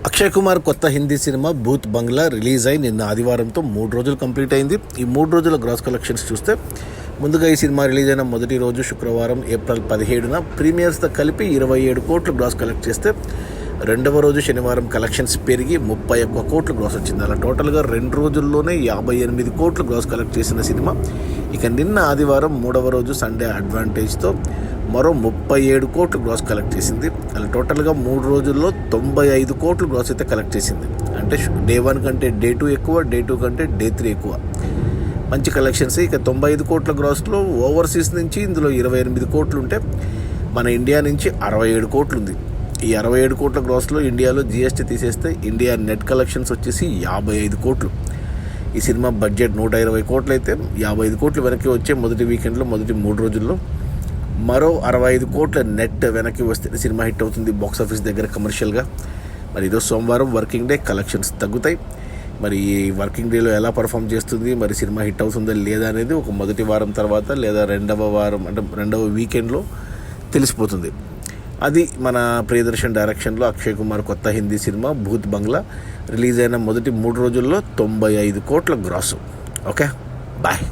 అక్షయ్ కుమార్ కొత్త హిందీ సినిమా భూత్ బంగ్లా రిలీజ్ అయి నిన్న ఆదివారంతో 3 రోజులు కంప్లీట్ అయింది. ఈ 3 రోజుల గ్రాస్ కలెక్షన్స్ చూస్తే ముందుగా ఈ సినిమా రిలీజ్ అయిన మొదటి రోజు శుక్రవారం ఏప్రిల్ 17న ప్రీమియర్స్తో కలిపి 27 కోట్లు గ్రాస్ కలెక్ట్ చేస్తే రెండవ రోజు శనివారం కలెక్షన్స్ పెరిగి 31 కోట్లు గ్రాస్ వచ్చింది. అలా టోటల్గా 2 రోజుల్లోనే 58 కోట్లు గ్రాస్ కలెక్ట్ చేసిన సినిమా ఇక నిన్న ఆదివారం మూడవ రోజు సండే అడ్వాంటేజ్తో మరో 37 కోట్లు గ్రాస్ కలెక్ట్ చేసింది. అలా టోటల్గా 3 రోజుల్లో 95 కోట్లు గ్రాస్ అయితే కలెక్ట్ చేసింది. అంటే డే 1 కంటే డే 2 ఎక్కువ, డే 2 కంటే డే 3 ఎక్కువ. మంచి కలెక్షన్స్. ఇక 95 కోట్ల గ్రాస్లో ఓవర్సీస్ నుంచి ఇందులో 28 కోట్లు ఉంటే మన ఇండియా నుంచి 67 కోట్లు ఉంది. ఈ 67 కోట్ల గ్రాస్లో ఇండియాలో జిఎస్టీ తీసేస్తే ఇండియా నెట్ కలెక్షన్స్ వచ్చేసి 55 కోట్లు. ఈ సినిమా బడ్జెట్ 120 కోట్లు అయితే 55 కోట్లు వెనక్కి వచ్చే మొదటి వీకెండ్లో, మొదటి 3 రోజుల్లో మరో 65 కోట్ల నెట్ వెనక్కి వస్తే సినిమా హిట్ అవుతుంది బాక్సాఫీస్ దగ్గర కమర్షియల్గా. మరి ఈరోజు సోమవారం వర్కింగ్ డే, కలెక్షన్స్ తగ్గుతాయి. మరి ఈ వర్కింగ్ డేలో ఎలా పర్ఫామ్ చేస్తుంది, మరి సినిమా హిట్ అవుతుందా లేదా అనేది ఒక మొదటి వారం తర్వాత లేదా రెండవ వారం అంటే రెండవ వీకెండ్లో తెలిసిపోతుంది. అది మన ప్రియదర్శన్ డైరెక్షన్లో అక్షయ్ కుమార్ కొత్త హిందీ సినిమా భూత్ బంగ్లా రిలీజ్ అయిన మొదటి 3 రోజుల్లో 95 కోట్ల గ్రాసు. Okay, bye.